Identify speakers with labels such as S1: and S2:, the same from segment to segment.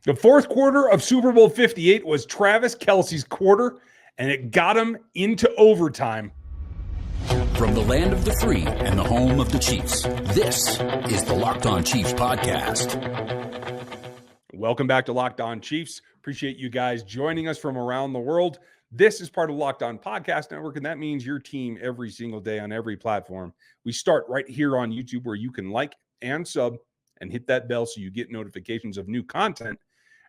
S1: The fourth quarter of Super Bowl 58 was Travis Kelce's quarter, and it got him into overtime.
S2: From the land of the free and the home of the Chiefs, this is the Locked On Chiefs podcast.
S1: Welcome back to Locked On Chiefs. Appreciate you guys joining us from around the world. This is part of Locked On Podcast Network, and that means your team every single day on every platform. We start right here on YouTube, where you can like and sub and hit that bell so you get notifications of new content.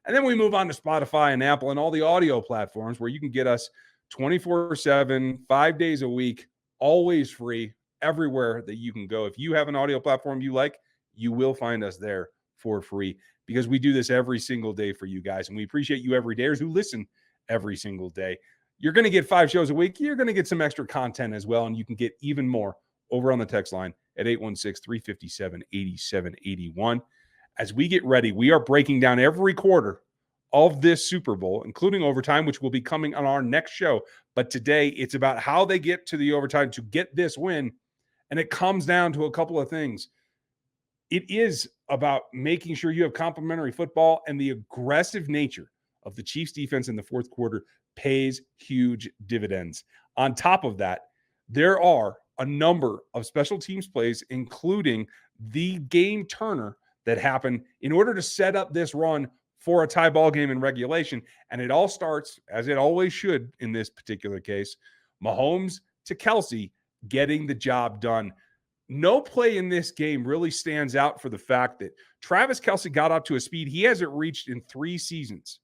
S1: And then we move on to Spotify and Apple and all the audio platforms where you can get us 24/7, 5 days a week, always free, everywhere that you can go. If you have an audio platform you like, you will find us there for free because we do this every single day for you guys. And we appreciate you everydayers who listen every single day. You're going to get 5 shows a week. You're going to get some extra content as well. And you can get even more over on the text line at 816-357-8781. As we get ready, we are breaking down every quarter of this Super Bowl, including overtime, which will be coming on our next show. But today, it's about how they get to the overtime to get this win. And it comes down to a couple of things. It is about making sure you have complimentary football, and the aggressive nature of the Chiefs defense in the fourth quarter pays huge dividends. On top of that, there are a number of special teams plays, including the game turner that happened in order to set up this run for a tie ball game in regulation. And it all starts, as it always should in this particular case, Mahomes to Kelce getting the job done. No play in this game really stands out for the fact that Travis Kelce got up to a speed he hasn't reached in 3 seasons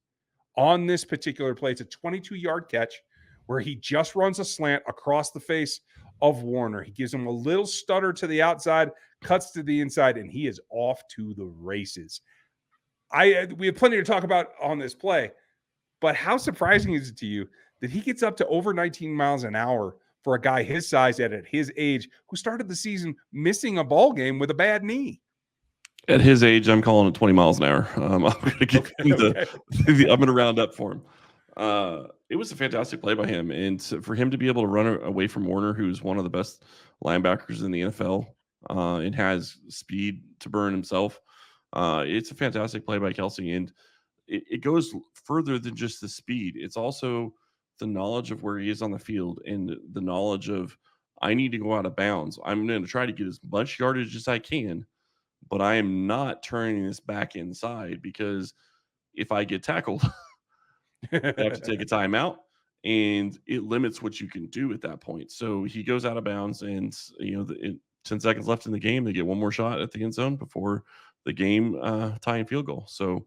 S1: on this particular play. It's a 22-yard catch where he just runs a slant across the face of Warner. He gives him a little stutter to the outside, cuts to the inside, and he is off to the races. We have plenty to talk about on this play, but how surprising is it to you that he gets up to over 19 miles an hour for a guy his size at his age, who started the season missing a ball game with a bad knee?
S3: At his age, I'm calling it 20 miles an hour. I'm going to give him I'm going to round up for him. It was a fantastic play by him, and for him to be able to run away from Warner, who's one of the best linebackers in the NFL, and has speed to burn himself. It's a fantastic play by Kelce, and it goes further than just the speed. It's also the knowledge of where he is on the field and the knowledge of, I need to go out of bounds. I'm going to try to get as much yardage as I can, but I am not turning this back inside, because if I get tackled, I have to take a timeout, and it limits what you can do at that point. So he goes out of bounds, and 10 seconds left in the game, they get one more shot at the end zone before the game tying field goal. So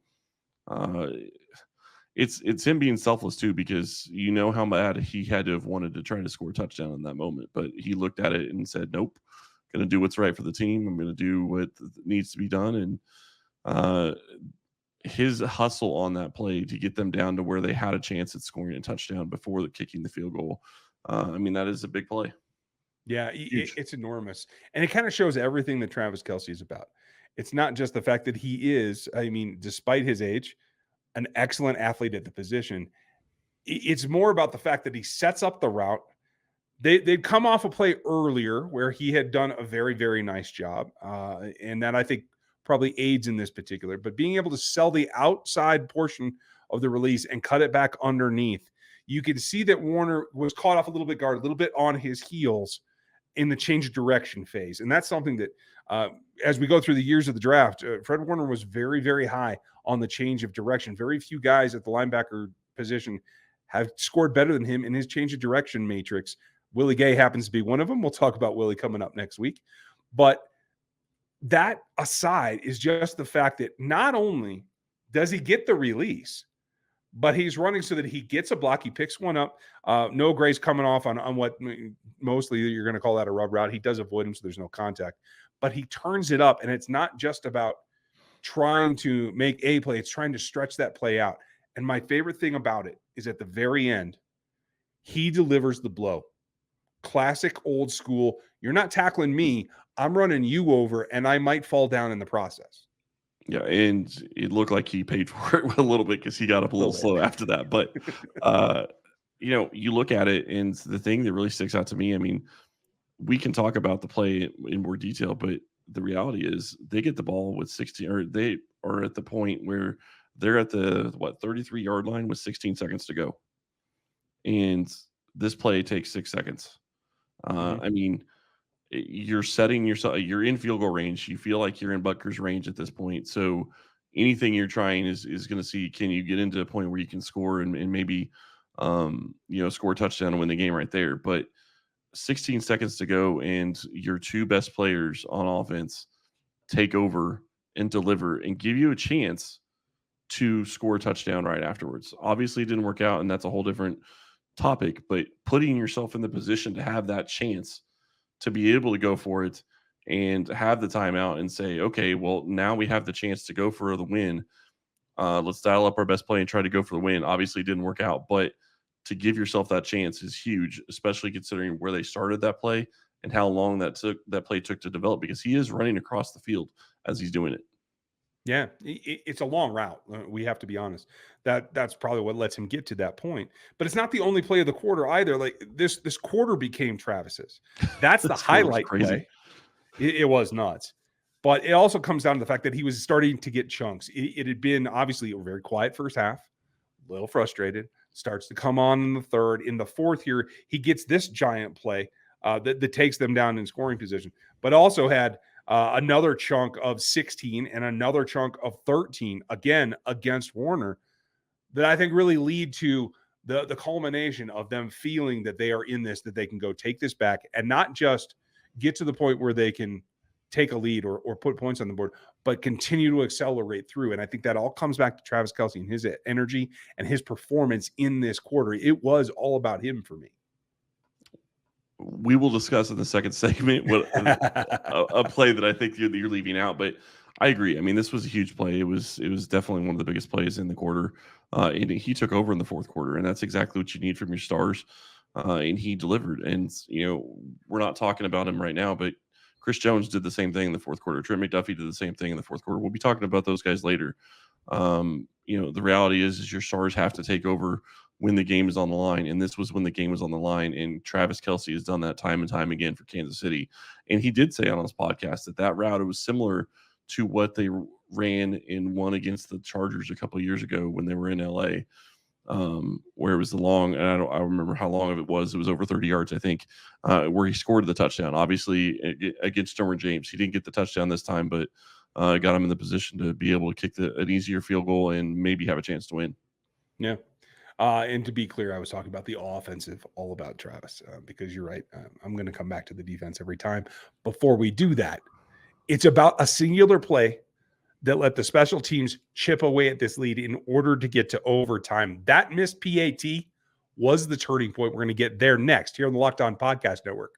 S3: it's him being selfless too, because you know how bad he had to have wanted to try to score a touchdown in that moment, but he looked at it and said, nope, going to do what's right for the team. I'm going to do what needs to be done. And his hustle on that play to get them down to where they had a chance at scoring a touchdown before kicking the field goal. That is a big play.
S1: Yeah, it's enormous. And it kind of shows everything that Travis Kelce is about. It's not just the fact that he is, despite his age, an excellent athlete at the position. It's more about the fact that he sets up the route. They'd come off a play earlier where he had done a very, very nice job. And that, I think, probably aids in this particular. But being able to sell the outside portion of the release and cut it back underneath, you can see that Warner was caught off a little bit guard, a little bit on his heels in the change of direction phase. And that's something that, as we go through the years of the draft, Fred Warner was very, very high on the change of direction. Very few guys at the linebacker position have scored better than him in his change of direction matrix. Willie Gay happens to be one of them. We'll talk about Willie coming up next week. But that aside is just the fact that not only does he get the release, but he's running so that he gets a block. He picks one up. No Gray's coming off on what mostly you're going to call that a rub route. He does avoid him, so there's no contact. But he turns it up, and it's not just about trying to make a play. It's trying to stretch that play out. And my favorite thing about it is at the very end, he delivers the blow. Classic old school. You're not tackling me. I'm running you over, and I might fall down in the process.
S3: Yeah, and it looked like he paid for it a little bit because he got up a little slow after that. But, you look at it, and the thing that really sticks out to me, we can talk about the play in more detail, but the reality is they get the ball with 16, or they are at the point where They're at the 33-yard line with 16 seconds to go, and this play takes 6 seconds. I mean, you're setting yourself. You're in field goal range. You feel like you're in Butker's range at this point. So anything you're trying is going to see, can you get into a point where you can score and maybe score a touchdown and win the game right there. But 16 seconds to go, and your two best players on offense take over and deliver and give you a chance to score a touchdown right afterwards. Obviously, it didn't work out, and that's a whole different topic. But putting yourself in the position to have that chance to be able to go for it and have the timeout and say, okay, well, now we have the chance to go for the win. Let's dial up our best play and try to go for the win. Obviously, it didn't work out, but to give yourself that chance is huge, especially considering where they started that play and how long that play took to develop, because he is running across the field as he's doing it.
S1: Yeah, it's a long route. We have to be honest. That's probably what lets him get to that point. But it's not the only play of the quarter either. Like this quarter became Travis's. That's the highlight play. It was nuts. But it also comes down to the fact that he was starting to get chunks. It had been obviously a very quiet first half, a little frustrated, starts to come on in the third. In the fourth here, he gets this giant play that takes them down in scoring position, but also had another chunk of 16 and another chunk of 13, again, against Warner, that I think really lead to the culmination of them feeling that they are in this, that they can go take this back and not just get to the point where they can take a lead or put points on the board, but continue to accelerate through. And I think that all comes back to Travis Kelce and his energy and his performance in this quarter. It was all about him for me.
S3: We will discuss in the second segment what a play that I think you're leaving out, but I agree. I mean, this was a huge play. It was definitely one of the biggest plays in the quarter, and he took over in the fourth quarter, and that's exactly what you need from your stars, and he delivered. And we're not talking about him right now, but Chris Jones did the same thing in the fourth quarter. Trent McDuffie did the same thing in the fourth quarter. We'll be talking about those guys later. The reality is your stars have to take over when the game is on the line, and this was when the game was on the line, and Travis Kelce has done that time and time again for Kansas City. And he did say on his podcast that route, it was similar to what they ran in one against the Chargers a couple of years ago when they were in LA, where it was the long, and I remember how long it was over 30 yards, I think, where he scored the touchdown. Obviously against Derwin James, he didn't get the touchdown this time, but got him in the position to be able to kick an easier field goal and maybe have a chance to win.
S1: Yeah. And to be clear, I was talking about the offensive, all about Travis, because you're right. I'm going to come back to the defense every time. Before we do that, it's about a singular play that let the special teams chip away at this lead in order to get to overtime. That missed PAT was the turning point. We're going to get there next here on the Locked On Podcast Network.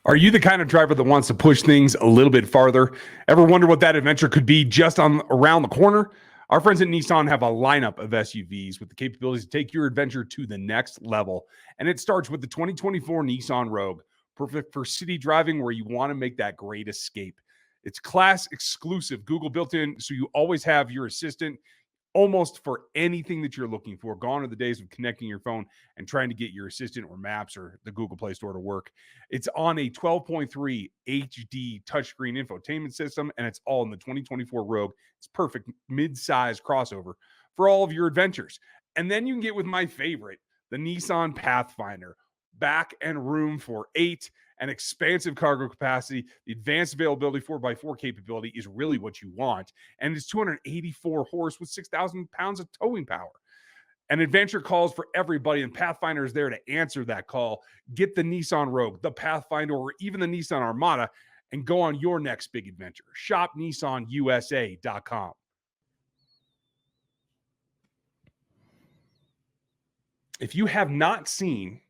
S1: Are you the kind of driver that wants to push things a little bit farther? Ever wonder what that adventure could be just around the corner? Our friends at Nissan have a lineup of SUVs with the capabilities to take your adventure to the next level. And it starts with the 2024 Nissan Rogue, perfect for city driving where you want to make that great escape. It's class exclusive, Google built in, so you always have your assistant almost for anything that you're looking for. Gone are the days of connecting your phone and trying to get your assistant or maps or the Google Play Store to work. It's on a 12.3 HD touchscreen infotainment system, and it's all in the 2024 Rogue. It's perfect mid-size crossover for all of your adventures. And then you can get with my favorite, the Nissan Pathfinder. Back and room for 8 and expansive cargo capacity. The advanced availability 4x4 capability is really what you want. And it's 284 horse with 6,000 pounds of towing power. An adventure calls for everybody, and Pathfinder is there to answer that call. Get the Nissan Rogue, the Pathfinder, or even the Nissan Armada, and go on your next big adventure. Shop NissanUSA.com. If you have not seen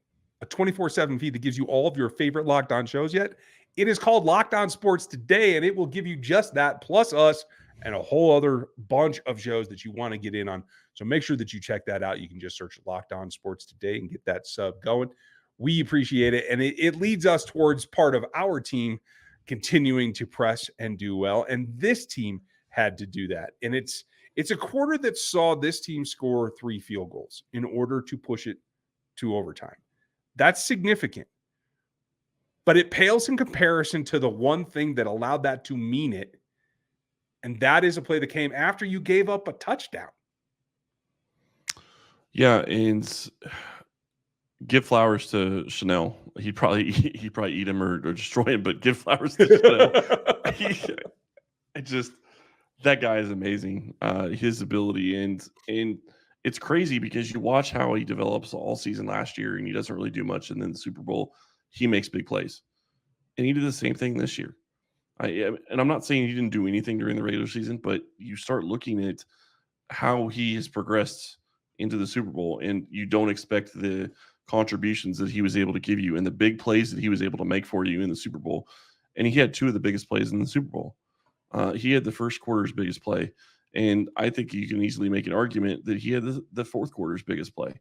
S1: a 24/7 feed that gives you all of your favorite Locked On shows yet, it is called Locked On Sports Today, and it will give you just that, plus us and a whole other bunch of shows that you want to get in on. So make sure that you check that out. You can just search Locked On Sports Today and get that sub going. We appreciate it, and it leads us towards part of our team continuing to press and do well, and this team had to do that. And it's a quarter that saw this team score 3 field goals in order to push it to overtime. That's significant, but it pales in comparison to the one thing that allowed that to mean it, And that is a play that came after you gave up a touchdown.
S3: Yeah, and give flowers to Chanel. He'd probably eat him or destroy him, but give flowers to Chanel. That guy is amazing. His ability and it's crazy because you watch how he develops all season last year and he doesn't really do much, and then the Super Bowl he makes big plays, and he did the same thing this year. And I'm not saying he didn't do anything during the regular season, but you start looking at how he has progressed into the Super Bowl, and you don't expect the contributions that he was able to give you and the big plays that he was able to make for you in the Super Bowl. And he had two of the biggest plays in the Super Bowl. He had the first quarter's biggest play, and I think you can easily make an argument that he had the fourth quarter's biggest play.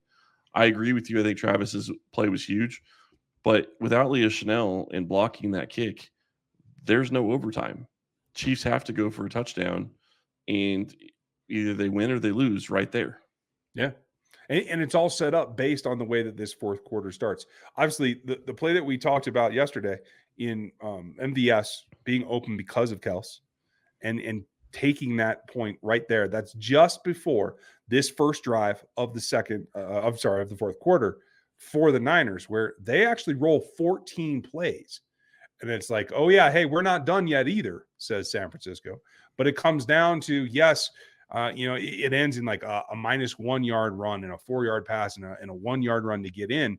S3: I agree with you. I think Travis's play was huge, but without Leo Chanel and blocking that kick, there's no overtime. Chiefs have to go for a touchdown, and either they win or they lose right there.
S1: Yeah. And it's all set up based on the way that this fourth quarter starts. Obviously, the play that we talked about yesterday in MVS being open because of Kelce and taking that point right there, that's just before this first drive of the fourth quarter for the Niners, where they actually roll 14 plays. And it's like, oh, yeah, hey, we're not done yet either, says San Francisco. But it comes down to, yes, it ends in like a minus 1 yard run and a 4 yard pass and a 1 yard run to get in.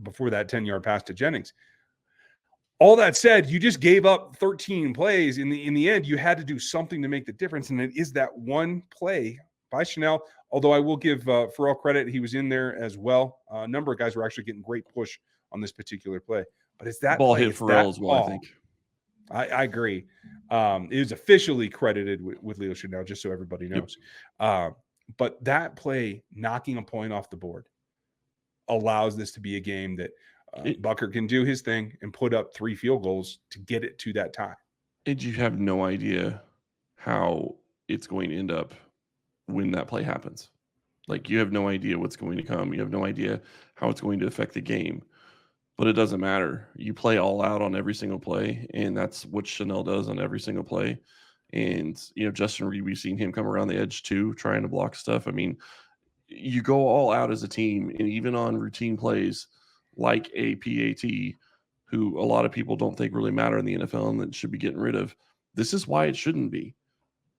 S1: Before that 10 yard pass to Jennings. All that said, you just gave up 13 plays. In the end, you had to do something to make the difference. And it is that one play by Chanel. Although I will give Pharrell credit. He was in there as well. A number of guys were actually getting great push on this particular play. But it's that
S3: ball
S1: play,
S3: hit Pharrell as well, I think.
S1: I agree. It was officially credited with Leo Chanel, just so everybody knows. Yep. But that play, knocking a point off the board, allows this to be a game that Bucker can do his thing and put up 3 field goals to get it to that tie.
S3: And you have no idea how it's going to end up when that play happens. Like, you have no idea what's going to come. You have no idea how it's going to affect the game. But it doesn't matter. You play all out on every single play, and that's what Chanel does on every single play. And, Justin Reed, we've seen him come around the edge too, trying to block stuff. I mean, you go all out as a team, and even on routine plays like a PAT, who a lot of people don't think really matter in the NFL and that should be getting rid of. This is why it shouldn't be.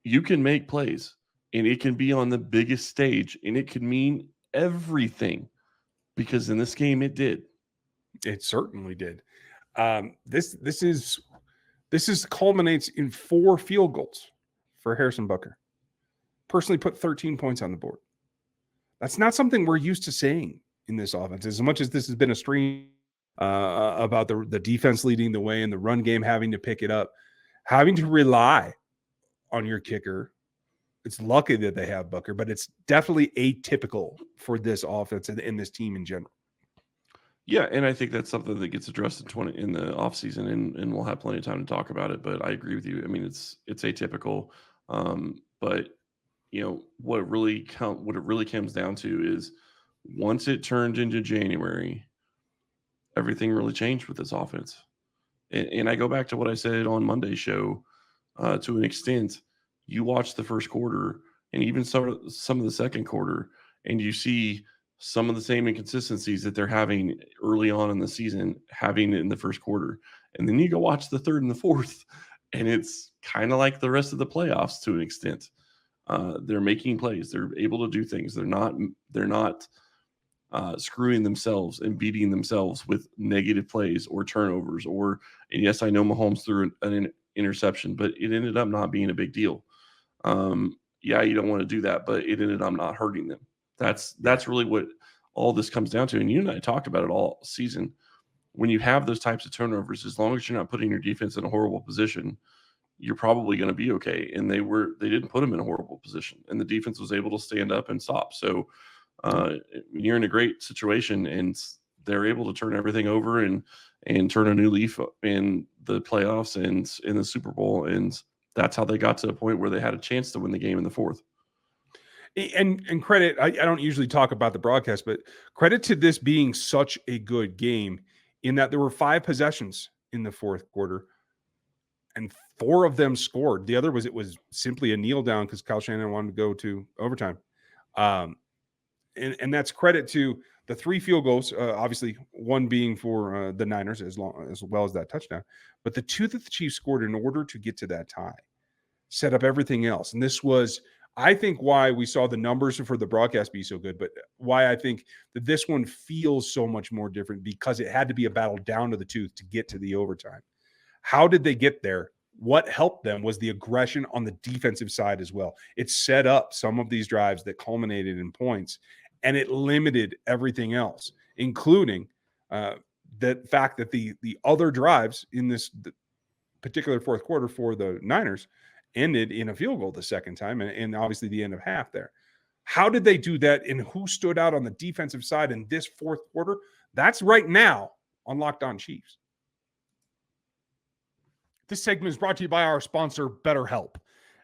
S3: You can make plays, and it can be on the biggest stage, and it can mean everything, because in this game it did.
S1: It certainly did. This culminates in 4 field goals for Harrison Butker. Personally put 13 points on the board. That's not something we're used to seeing in this offense. As much as this has been a stream about the defense leading the way and the run game having to pick it up, having to rely on your kicker. It's lucky that they have Butker, but it's definitely atypical for this offense and this team in general.
S3: Yeah, and I think that's something that gets addressed in the offseason, and we'll have plenty of time to talk about it. But I agree with you. I mean, it's atypical. But what it really comes down to is, once it turned into January, everything really changed with this offense. And I go back to what I said on Monday's show. To an extent, you watch the first quarter and even some of the second quarter, and you see some of the same inconsistencies that they're having early on in the season, having in the first quarter. And then you go watch the third and the fourth, and it's kind of like the rest of the playoffs to an extent. They're making plays. They're able to do things. They're not screwing themselves and beating themselves with negative plays or turnovers. And yes, I know Mahomes threw an interception, but it ended up not being a big deal. You don't want to do that, but it ended up not hurting them. That's really what all this comes down to. And you and I talked about it all season. When you have those types of turnovers, as long as you're not putting your defense in a horrible position, you're probably going to be okay. And they didn't put them in a horrible position, and the defense was able to stand up and stop. So you're in a great situation, and they're able to turn everything over and turn a new leaf in the playoffs and in the Super Bowl. And that's how they got to a point where they had a chance to win the game in the fourth.
S1: And credit, I don't usually talk about the broadcast, but credit to this being such a good game in that there were 5 possessions in the fourth quarter. and 4 of them scored. The other was, it was simply a kneel down because Kyle Shanahan wanted to go to overtime. And that's credit to the 3 field goals, obviously one being for the Niners as well as that touchdown, but the 2 that the Chiefs scored in order to get to that tie set up everything else. And this was, I think, why we saw the numbers for the broadcast be so good, but why I think that this one feels so much more different, because it had to be a battle down to the tooth to get to the overtime. How did they get there? What helped them was the aggression on the defensive side as well. It set up some of these drives that culminated in points, and it limited everything else, including the fact that the other drives in this particular fourth quarter for the Niners ended in a field goal the second time, and obviously the end of half there. How did they do that, and who stood out on the defensive side in this fourth quarter? That's right now on Locked On Chiefs. This segment is brought to you by our sponsor, BetterHelp.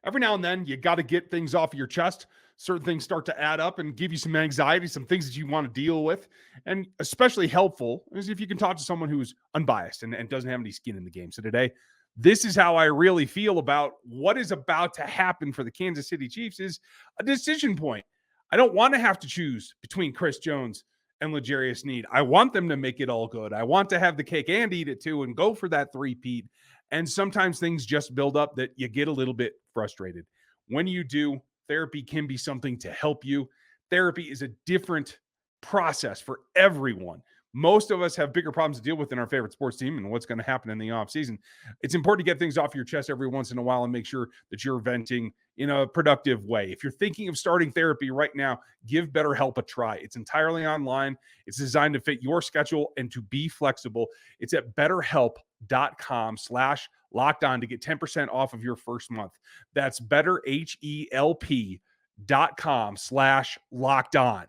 S1: Every now and then, you got to get things off your chest. Certain things start to add up and give you some anxiety, some things that you want to deal with. And especially helpful is if you can talk to someone who's unbiased and doesn't have any skin in the game. So today, this is how I really feel about what is about to happen for the Kansas City Chiefs, is a decision point. I don't want to have to choose between Chris Jones and L'Jarius Sneed. I want them to make it all good. I want to have the cake and eat it too and go for that three-peat. And sometimes things just build up that you get a little bit frustrated. When you do, therapy can be something to help you. Therapy is a different process for everyone. Most of us have bigger problems to deal with in our favorite sports team and what's going to happen in the offseason. It's important to get things off your chest every once in a while and make sure that you're venting in a productive way. If you're thinking of starting therapy right now, give BetterHelp a try. It's entirely online. It's designed to fit your schedule and to be flexible. It's at BetterHelp.com/lockedon to get 10% off of your first month. That's BetterHelp.com/lockedon.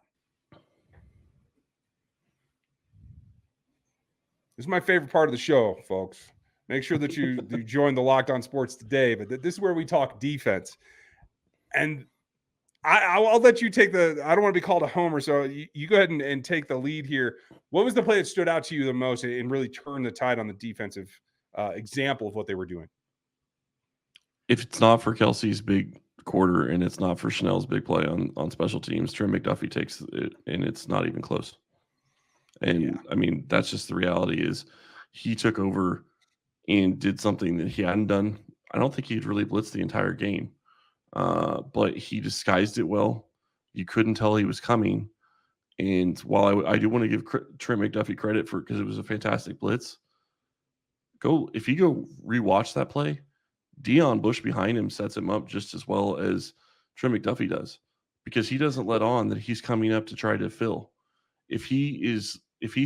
S1: This is my favorite part of the show, folks. Make sure that you join the Locked On Sports today. But this is where we talk defense. And I'll let you take the – I don't want to be called a homer, so you go ahead and take the lead here. What was the play that stood out to you the most and really turned the tide on the defensive example of what they were doing?
S3: If it's not for Kelce's big quarter and it's not for Chanel's big play on special teams, Trent McDuffie takes it, and it's not even close. And yeah. I mean, that's just the reality is he took over and did something that he hadn't done. I don't think he'd really blitzed the entire game, but he disguised it well. You couldn't tell he was coming. And while I do want to give Trent McDuffie credit for, because it was a fantastic blitz, if you go rewatch that play, Deion Bush behind him sets him up just as well as Trent McDuffie does, because he doesn't let on that he's coming up to try to fill. If he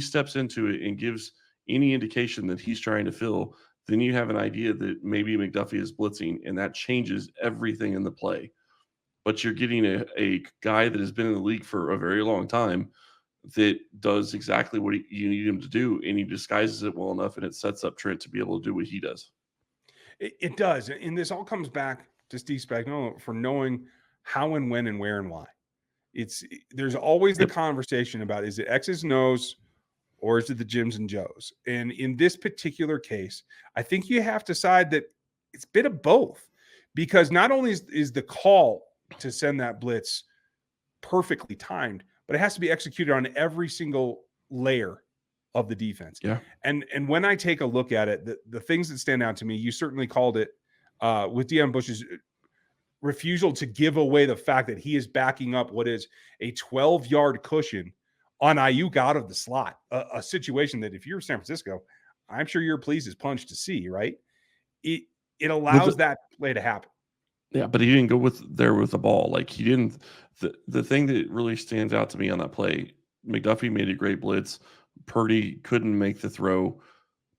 S3: steps into it and gives any indication that he's trying to fill, then you have an idea that maybe McDuffie is blitzing, and that changes everything in the play. But you're getting a guy that has been in the league for a very long time that does exactly what you need him to do, and he disguises it well enough, and it sets up Trent to be able to do what he does.
S1: It does. And this all comes back to Steve Spagnuolo for knowing how and when and where and why. There's always the conversation about, is it X's and O's or is it the Jims and Joes? And in this particular case, I think you have to side that it's a bit of both, because not only is the call to send that blitz perfectly timed, but it has to be executed on every single layer of the defense.
S3: Yeah.
S1: And when I take a look at it, the things that stand out to me, you certainly called it with Deion Bush's refusal to give away the fact that he is backing up what is a 12-yard cushion on Ayuk out of the slot, a situation that if you're San Francisco, I'm sure you're pleased as punch to see, right? It allows that play to happen.
S3: Yeah, but he didn't go with the ball. Like, he didn't. The thing that really stands out to me on that play, McDuffie made a great blitz. Purdy couldn't make the throw.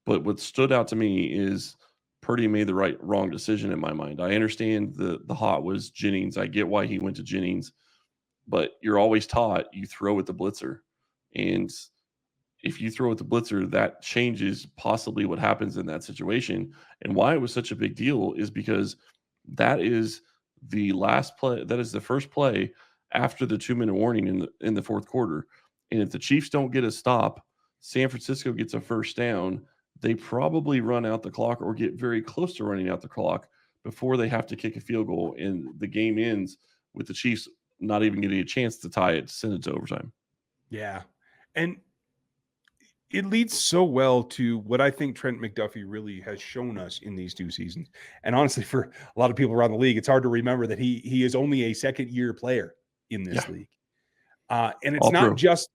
S3: But what stood out to me is Purdy made the wrong decision in my mind. I understand the hot was Jennings. I get why he went to Jennings. But you're always taught you throw at the blitzer. And if you throw at the blitzer, that changes possibly what happens in that situation. And why it was such a big deal is because that is the last play. That is the first play after the 2-minute warning in the fourth quarter. And if the Chiefs don't get a stop, San Francisco gets a first down. they probably run out the clock or get very close to running out the clock before they have to kick a field goal, and the game ends with the Chiefs not even getting a chance to tie it, to send it to overtime.
S1: Yeah. And it leads so well to what I think Trent McDuffie really has shown us in these 2 seasons. And honestly, for a lot of people around the league, it's hard to remember that he is only a second-year player in this league. And it's
S3: All
S1: not
S3: pro.
S1: just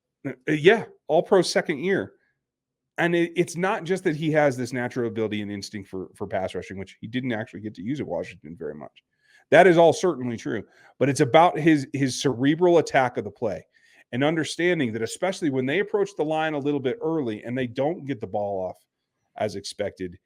S1: all pro second year. And it's not just that he has this natural ability and instinct for pass rushing, which he didn't actually get to use at Washington very much. That is all certainly true. But it's about his cerebral attack of the play and understanding that, especially when they approach the line a little bit early and they don't get the ball off as expected,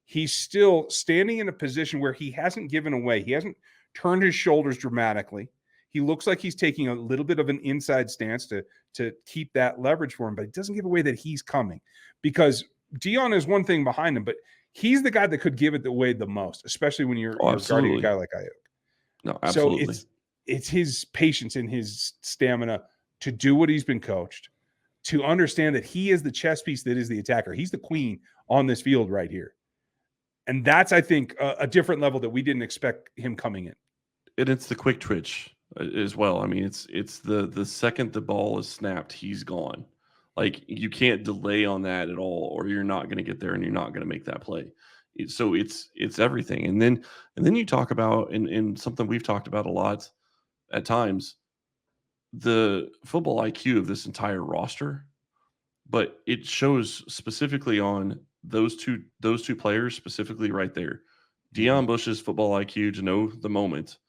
S1: he's still standing in a position where he hasn't given away. He hasn't turned his shoulders dramatically. He looks like he's taking a little bit of an inside stance to keep that leverage for him, but it doesn't give away that he's coming, because Dion is one thing behind him, but he's the guy that could give it away the most, especially when you're guarding a guy like Ayuk.
S3: No, absolutely.
S1: So it's his patience and his stamina to do what he's been coached, to understand that he is the chess piece that is the attacker. He's the queen on this field right here. And that's, I think, a different level that we didn't expect him coming in.
S3: And it's the quick twitch as well. I mean, it's the second the ball is snapped, he's gone. Like, you can't delay on that at all, or you're not going to get there and you're not going to make that play. So it's everything. And then you talk about, and something we've talked about a lot at times, the football IQ of this entire roster, but it shows specifically on those two players specifically right there. Deion Bush's football IQ to know the moment,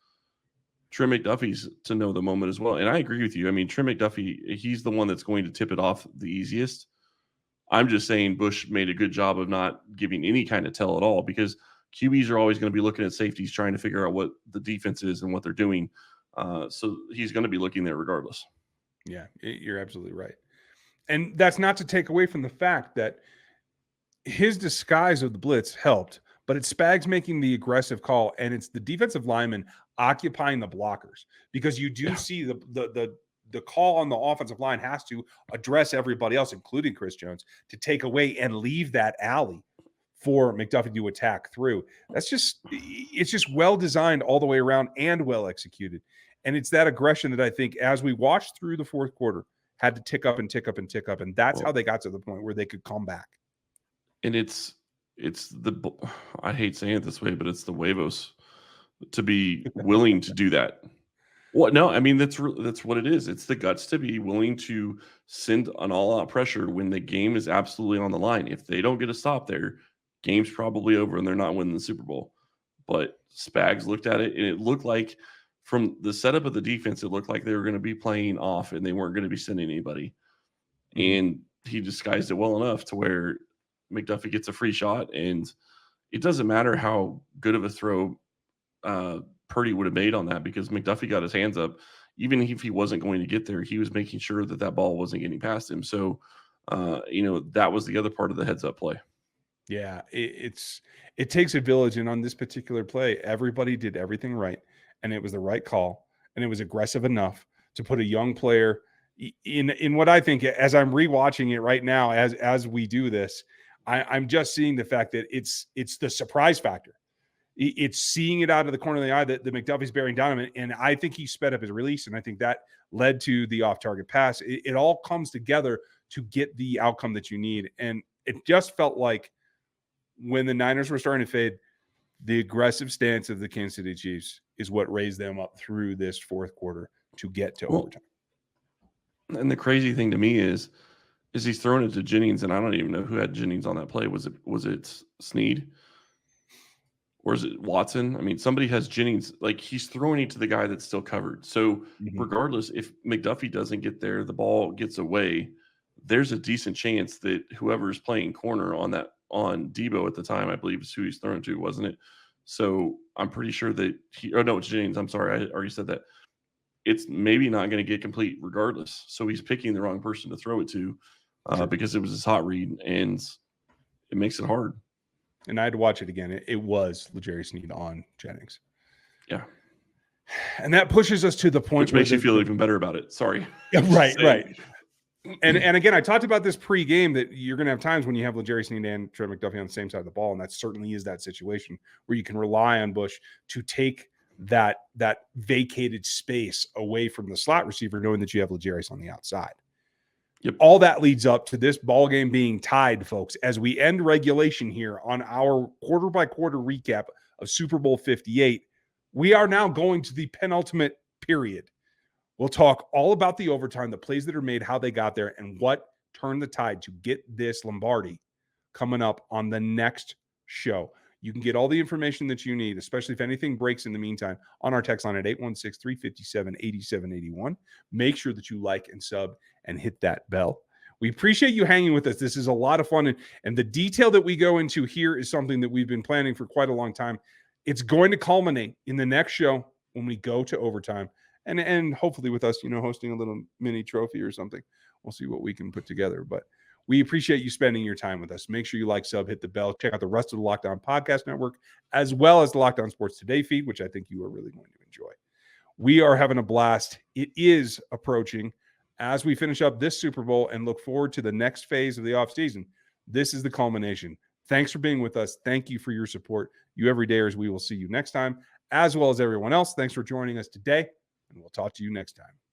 S3: Trent McDuffie's to know the moment as well. And I agree with you. I mean, Trent McDuffie, he's the one that's going to tip it off the easiest. I'm just saying Bush made a good job of not giving any kind of tell at all, because QBs are always going to be looking at safeties, trying to figure out what the defense is and what they're doing. So he's going to be looking there regardless.
S1: Yeah, you're absolutely right. And that's not to take away from the fact that his disguise of the blitz helped, but it's Spags making the aggressive call, and it's the defensive lineman occupying the blockers, because you do see the call on the offensive line has to address everybody else, including Chris Jones, to take away and leave that alley for McDuffie to attack through. It's just well designed all the way around and well executed. And it's that aggression that I think, as we watched through the fourth quarter, had to tick up and tick up and tick up. And that's how they got to the point where they could come back.
S3: And it's I hate saying it this way, but it's the huevos to be willing to do that. Well, no, I mean, that's what it is. It's the guts to be willing to send an all-out pressure when the game is absolutely on the line. If they don't get a stop there, game's probably over and they're not winning the Super Bowl. But Spags looked at it, and it looked like, from the setup of the defense, it looked like they were going to be playing off and they weren't going to be sending anybody. And he disguised it well enough to where McDuffie gets a free shot, and it doesn't matter how good of a throw Purdy would have made on that, because McDuffie got his hands up. Even if he wasn't going to get there, he was making sure that ball wasn't getting past him. So, that was the other part of the heads-up play.
S1: Yeah, it takes a village, and on this particular play, everybody did everything right, and it was the right call, and it was aggressive enough to put a young player in what I think, as I'm rewatching it right now, as we do this, I'm just seeing the fact that it's the surprise factor. It's seeing it out of the corner of the eye that the McDuffie's bearing down on him, and I think he sped up his release, and I think that led to the off-target pass. It all comes together to get the outcome that you need, and it just felt like when the Niners were starting to fade, the aggressive stance of the Kansas City Chiefs is what raised them up through this fourth quarter to get to overtime.
S3: And the crazy thing to me is he's throwing it to Jennings, and I don't even know who had Jennings on that play. Was it Snead? Or is it Watson? I mean, somebody has Jennings. Like, he's throwing it to the guy that's still covered. So regardless, if McDuffie doesn't get there, the ball gets away, there's a decent chance that whoever's playing corner on Debo at the time, I believe is who he's throwing to, wasn't it? So I'm pretty sure that it's Jennings. I'm sorry, I already said that. It's maybe not going to get complete regardless. So he's picking the wrong person to throw it to because it was his hot read, and it makes it hard.
S1: And I had to watch it again. It was L'Jarius Sneed on Jennings.
S3: Yeah.
S1: And that pushes us to the point
S3: which makes you feel even better about it. Sorry.
S1: Yeah, right. And again, I talked about this pre-game that you're going to have times when you have L'Jarius Sneed and Trey McDuffie on the same side of the ball, and that certainly is that situation where you can rely on Bush to take that vacated space away from the slot receiver, knowing that you have L'Jarius on the outside.
S3: Yep.
S1: All that leads up to this ball game being tied, folks, as we end regulation here on our quarter-by-quarter recap of Super Bowl 58. We are now going to the penultimate period. We'll talk all about the overtime, the plays that are made, how they got there, and what turned the tide to get this Lombardi coming up on the next show. You can get all the information that you need, especially if anything breaks in the meantime, on our text line at 816-357-8781. Make sure that you like and sub and hit that bell. We appreciate you hanging with us. This is a lot of fun, and the detail that we go into here is something that we've been planning for quite a long time. It's going to culminate in the next show when we go to overtime. And hopefully with us, hosting a little mini trophy or something. We'll see what we can put together. But we appreciate you spending your time with us. Make sure you like, sub, hit the bell. Check out the rest of the Locked On Podcast Network, as well as the Locked On Sports Today feed, which I think you are really going to enjoy. We are having a blast. It is approaching as we finish up this Super Bowl and look forward to the next phase of the offseason. This is the culmination. Thanks for being with us. Thank you for your support. You everydayers, we will see you next time, as well as everyone else. Thanks for joining us today. And we'll talk to you next time.